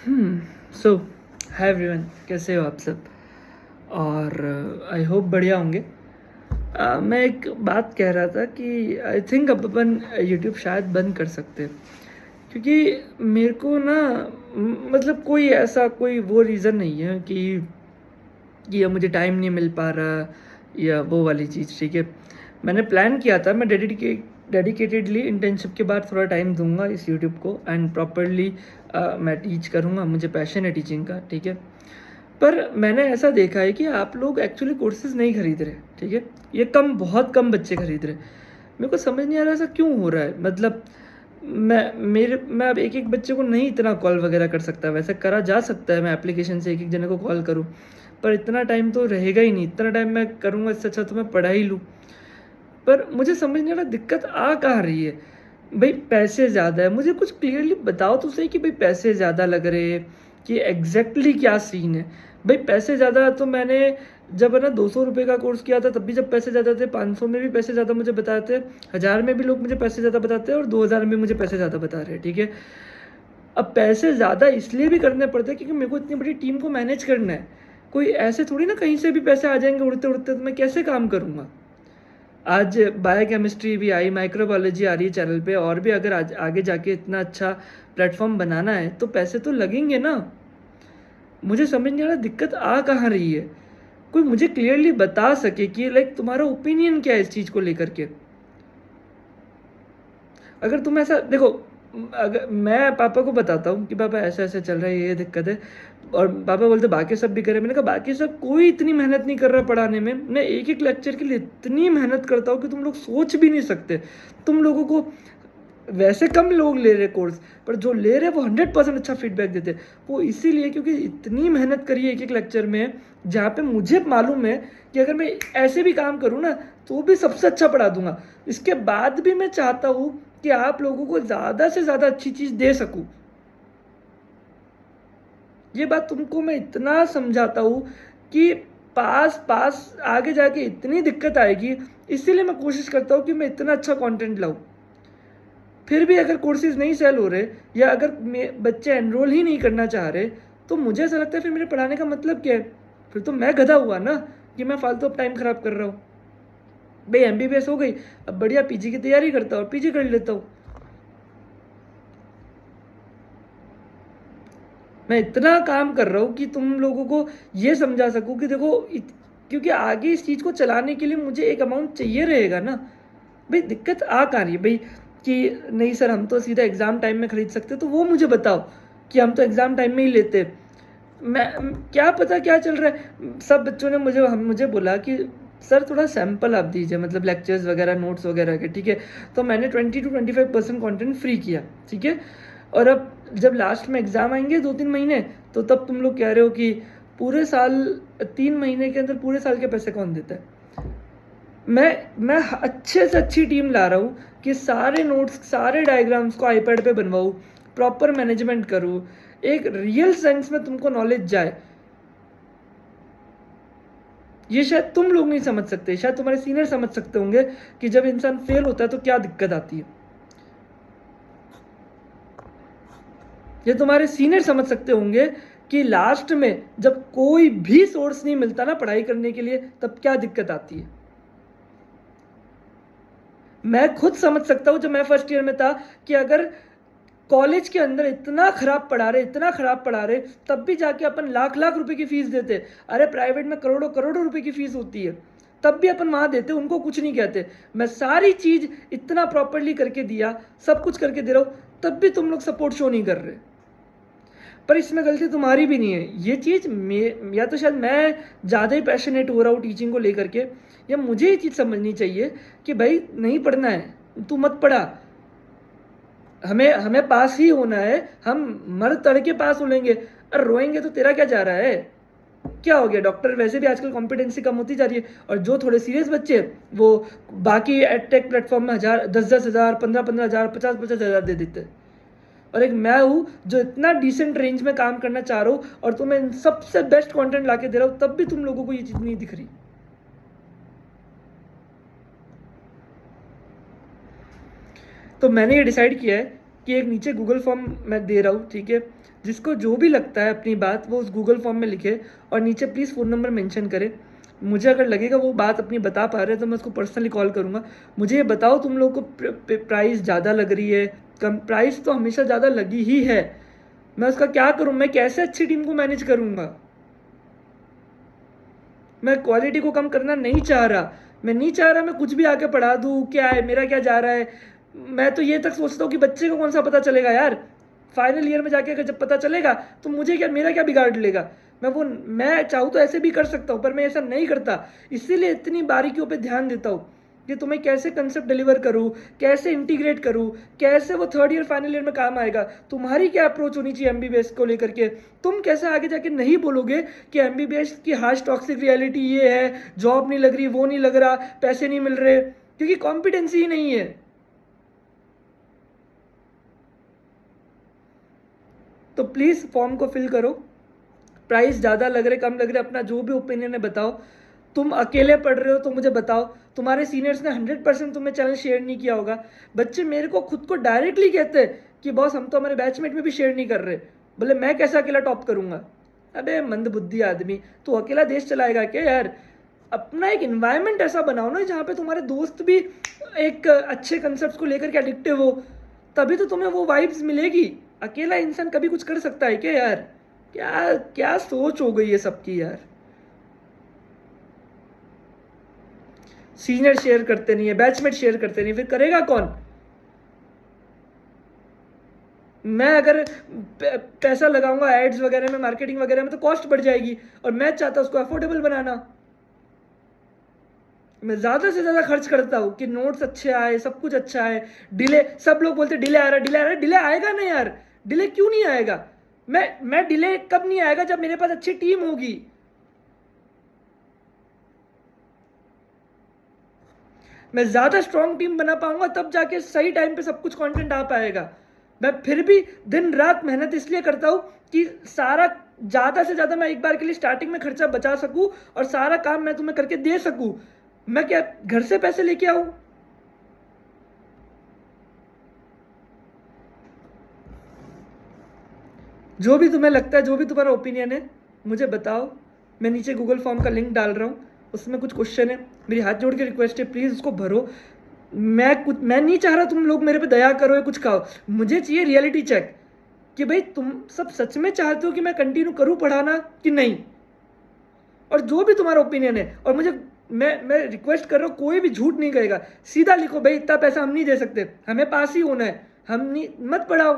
सो hi everyone, कैसे हो आप सब? और आई होप बढ़िया होंगे। मैं एक बात कह रहा था कि आई थिंक अब अपन यूट्यूब शायद बंद कर सकते हैं, क्योंकि मेरे को ना मतलब कोई ऐसा कोई वो रीज़न नहीं है कि या मुझे टाइम नहीं मिल पा रहा या वो वाली चीज़। ठीक है, मैंने प्लान किया था, मैं डेडिकेटेडली इंटर्नशिप के बाद थोड़ा टाइम दूंगा इस यूट्यूब को एंड प्रॉपरली मैं टीच करूँगा, मुझे पैशन है टीचिंग का। ठीक है, पर मैंने ऐसा देखा है कि आप लोग एक्चुअली कोर्सेज नहीं खरीद रहे। ठीक है, ये बहुत कम बच्चे खरीद रहे। मेरे को समझ नहीं आ रहा ऐसा क्यों हो रहा है। मतलब मैं अब एक एक बच्चे को नहीं इतना कॉल वगैरह कर सकता। वैसे करा जा सकता है, मैं एप्लीकेशन से एक एक जने को कॉल करूँ, पर इतना टाइम तो रहेगा ही नहीं। इतना टाइम मैं करूँगा, इससे अच्छा तो मैं पढ़ा ही लूँ। पर मुझे समझ नहीं आ रहा दिक्कत आ कहाँ रही है। भाई पैसे ज़्यादा है, मुझे कुछ क्लियरली बताओ तो सही कि भाई पैसे ज़्यादा लग रहे हैं कि एग्जैक्टली क्या सीन है। भाई पैसे ज़्यादा तो मैंने जब है ना 200 रुपये का कोर्स किया था तब भी जब पैसे ज़्यादा थे, 500 में भी पैसे ज़्यादा मुझे बताते, 1000 में भी लोग मुझे पैसे ज़्यादा बताते हैं और 2000 में मुझे पैसे ज़्यादा बता रहे हैं। ठीक है, अब पैसे ज़्यादा इसलिए भी करने पड़ते हैं क्योंकि मेरे को इतनी बड़ी टीम को मैनेज करना है। कोई ऐसे थोड़ी ना कहीं से भी पैसे आ जाएंगे उड़ते उड़ते, तो मैं कैसे काम करूँगा। आज बायोकेमिस्ट्री भी आई, माइक्रोबायोलॉजी आ रही है चैनल पे, और भी अगर आज आगे जाके इतना अच्छा प्लेटफॉर्म बनाना है तो पैसे तो लगेंगे ना। मुझे समझ नहीं आ रहा दिक्कत आ कहाँ रही है। कोई मुझे क्लियरली बता सके कि लाइक तुम्हारा ओपिनियन क्या है इस चीज़ को लेकर के। अगर तुम ऐसा देखो, अगर मैं पापा को बताता हूँ कि पापा ऐसा ऐसा चल रहा है, ये दिक्कत है, और पापा बोलते बाकी सब भी करे। मैंने कहा बाकी सब कोई इतनी मेहनत नहीं कर रहा पढ़ाने में। मैं एक एक लेक्चर के लिए इतनी मेहनत करता हूँ कि तुम लोग सोच भी नहीं सकते। तुम लोगों को वैसे कम लोग ले रहे कोर्स, पर जो ले रहे वो 100% अच्छा फीडबैक देते। वो इसीलिए क्योंकि इतनी मेहनत करी है एक एक लेक्चर में, जहाँ पे मुझे मालूम है कि अगर मैं ऐसे भी काम करूँ ना तो भी सबसे अच्छा पढ़ा दूंगा। इसके बाद भी मैं चाहता हूँ कि आप लोगों को ज़्यादा से ज़्यादा अच्छी चीज़ दे सकूँ। ये बात तुमको मैं इतना समझाता हूँ कि पास पास आगे जाके इतनी दिक्कत आएगी, इसीलिए मैं कोशिश करता हूँ कि मैं इतना अच्छा कंटेंट लाऊँ। फिर भी अगर कोर्सेज नहीं सेल हो रहे या अगर बच्चे एनरोल ही नहीं करना चाह रहे, तो मुझे ऐसा लगता है फिर मेरे पढ़ाने का मतलब क्या है। फिर तो मैं गधा हुआ ना कि मैं फालतू अब टाइम ख़राब कर रहा हूँ। भाई MBBS हो गई, अब बढ़िया PG की तैयारी करता हूँ, PG कर लेता हूँ। मैं इतना काम कर रहा हूँ कि तुम लोगों को ये समझा सकूँ कि देखो क्योंकि आगे इस चीज़ को चलाने के लिए मुझे एक अमाउंट चाहिए रहेगा ना। भाई दिक्कत आ कहाँ रही है भाई कि नहीं सर हम तो सीधा एग्ज़ाम टाइम में ख़रीद सकते, तो वो मुझे बताओ कि हम तो एग्ज़ाम टाइम में ही लेते। मैं क्या पता क्या चल रहा है। सब बच्चों ने मुझे बोला कि सर थोड़ा सैंपल आप दीजिए, मतलब लेक्चर्स वगैरह नोट्स वगैरह के। ठीक है, तो मैंने 20 to 25% कंटेंट फ्री किया। ठीक है, और अब जब लास्ट में एग्ज़ाम आएंगे 2-3 महीने, तो तब तुम लोग कह रहे हो कि पूरे साल 3 महीने के अंदर पूरे साल के पैसे कौन देता है। मैं अच्छे से अच्छी टीम ला रहा हूँ कि सारे नोट्स सारे डायग्राम्स को आईपैड पे बनवाऊँ, प्रॉपर मैनेजमेंट करूँ, एक रियल सेंस में तुमको नॉलेज जाए। ये शायद तुम लोग नहीं समझ सकते, शायद तुम्हारे सीनियर समझ सकते होंगे कि जब इंसान फेल होता है तो क्या दिक्कत आती है। ये तुम्हारे सीनियर समझ सकते होंगे कि लास्ट में जब कोई भी सोर्स नहीं मिलता ना पढ़ाई करने के लिए, तब क्या दिक्कत आती है। मैं खुद समझ सकता हूँ जब मैं फर्स्ट ईयर में था कि अगर कॉलेज के अंदर इतना खराब पढ़ा रहे, इतना खराब पढ़ा रहे, तब भी जाके अपन लाख लाख रुपए की फीस देते। अरे प्राइवेट में करोड़ों करोड़ों रुपए की फीस होती है, तब भी अपन वहां देते, उनको कुछ नहीं कहते। मैं सारी चीज इतना प्रॉपरली करके दिया, सब कुछ करके दे रहा हूँ, तब भी तुम लोग सपोर्ट शो नहीं कर रहे। पर इसमें गलती तुम्हारी भी नहीं है। ये चीज़ या तो शायद मैं ज़्यादा ही पैशनेट हो रहा हूँ टीचिंग को लेकर के, या मुझे ये चीज़ समझनी चाहिए कि भाई नहीं पढ़ना है तू मत पढ़ा, हमें हमें पास ही होना है, हम मर तड़ के पास हो लेंगे। और रोएंगे तो तेरा क्या जा रहा है। क्या हो गया, डॉक्टर वैसे भी आजकल कॉम्पिटेंसी कम होती जा रही है, और जो थोड़े सीरियस बच्चे वो बाकी एडटेक प्लेटफॉर्म में 10,000 10,000 15,000 50,000 दे देते हैं। और एक मैं हूँ जो इतना डिसेंट रेंज में काम करना चाह रहा हूँ और तुम्हें इन सबसे बेस्ट कंटेंट ला के दे रहा हूँ, तब भी तुम लोगों को ये चीज़ नहीं दिख रही। तो मैंने ये डिसाइड किया है कि एक नीचे गूगल फॉर्म मैं दे रहा हूँ। ठीक है, जिसको जो भी लगता है अपनी बात वो उस गूगल फॉर्म में लिखे और नीचे प्लीज़ फ़ोन नंबर मेंशन करे। मुझे अगर लगेगा वो बात अपनी बता पा रहे हैं तो मैं उसको पर्सनली कॉल करूँगा। मुझे ये बताओ तुम लोगों को प्राइस ज़्यादा लग रही है, कम? प्राइस तो हमेशा ज़्यादा लगी ही है। मैं उसका क्या करूँ? मैं कैसे अच्छी टीम को मैनेज करूँगा? मैं क्वालिटी को कम करना नहीं चाह रहा। मैं नहीं चाह रहा मैं कुछ भी आके पढ़ा दूँ, क्या है मेरा क्या जा रहा है। मैं तो ये तक सोचता हूँ कि बच्चे को कौन सा पता चलेगा यार। फाइनल ईयर में जाके अगर जब पता चलेगा तो मुझे क्या, मेरा क्या बिगाड़ लेगा। मैं चाहूँ तो ऐसे भी कर सकता हूँ, पर मैं ऐसा नहीं करता। इसीलिए इतनी बारीकियों पे ध्यान देता हूँ कि तुम्हें कैसे कंसेप्ट डिलीवर करूँ, कैसे इंटीग्रेट करूँ, कैसे वो थर्ड ईयर फाइनल ईयर में काम आएगा। तुम्हारी क्या अप्रोच होनी चाहिए एमबीबीएस को लेकर के। तुम कैसे आगे जाके नहीं बोलोगे कि एमबीबीएस की हार्श टॉक्सिक रियलिटी ये है, जॉब नहीं लग रही, वो नहीं लग रहा, पैसे नहीं मिल रहे, क्योंकि कॉम्पिटेंसी ही नहीं है। तो प्लीज़ फॉर्म को फिल करो। प्राइस ज़्यादा लग रहे, कम लग रहे, अपना जो भी ओपिनियन है बताओ। तुम अकेले पढ़ रहे हो तो मुझे बताओ। तुम्हारे सीनियर्स ने 100% तुम्हें चैनल शेयर नहीं किया होगा। बच्चे मेरे को खुद को डायरेक्टली कहते हैं कि बॉस हम तो हमारे बैचमेट में भी शेयर नहीं कर रहे। बोले मैं कैसे अकेला टॉप करूँगा? अबे मंदबुद्धि आदमी, तो अकेला देश चलाएगा क्या यार? अपना एक इन्वायरमेंट ऐसा बनाओ ना जहाँ पे तुम्हारे दोस्त भी एक अच्छे कंसेप्ट को लेकर के एडिक्टिव हो, तभी तो तुम्हें वो वाइब्स मिलेगी। अकेला इंसान कभी कुछ कर सकता है क्या यार? क्या क्या सोच हो गई है सबकी यार। सीनियर शेयर करते नहीं है, बैचमेट शेयर करते नहीं, फिर करेगा कौन? मैं अगर पैसा लगाऊंगा एड्स वगैरह में, मार्केटिंग वगैरह में, तो कॉस्ट बढ़ जाएगी और मैं चाहता हूं उसको अफोर्डेबल बनाना। मैं ज़्यादा से ज़्यादा खर्च करता हूँ कि नोट्स अच्छे आए, सब कुछ अच्छा है। डिले, सब लोग बोलते डिले आ रहा है, डिले आ रहा है। डिले आएगा ना यार, डिले क्यों नहीं आएगा? मैं डिले कब नहीं आएगा? जब मेरे पास अच्छी टीम होगी। मैं ज़्यादा स्ट्रॉन्ग टीम बना पाऊंगा तब जाके सही टाइम पे सब कुछ कंटेंट आ पाएगा। मैं फिर भी दिन रात मेहनत इसलिए करता हूँ कि सारा ज़्यादा से ज़्यादा मैं एक बार के लिए स्टार्टिंग में खर्चा बचा सकूँ और सारा काम मैं तुम्हें करके दे सकूँ। मैं क्या घर से पैसे लेके आऊँ? जो भी तुम्हें लगता है, जो भी तुम्हारा ओपिनियन है मुझे बताओ। मैं नीचे गूगल फॉर्म का लिंक डाल रहा हूँ, उसमें कुछ क्वेश्चन है। मेरी हाथ जोड़ के रिक्वेस्ट है, प्लीज़ उसको भरो। मैं नहीं चाह रहा तुम लोग मेरे पे दया करो या कुछ कहो। मुझे चाहिए रियलिटी चेक कि भाई तुम सब सच में चाहते हो कि मैं कंटिन्यू करूँ पढ़ाना कि नहीं। और जो भी तुम्हारा ओपिनियन है, और मुझे मैं रिक्वेस्ट कर रहा हूँ कोई भी झूठ नहीं कहेगा। सीधा लिखो भाई इतना पैसा हम नहीं दे सकते, हमें पास ही होना है, हम नहीं, मत पढ़ाओ।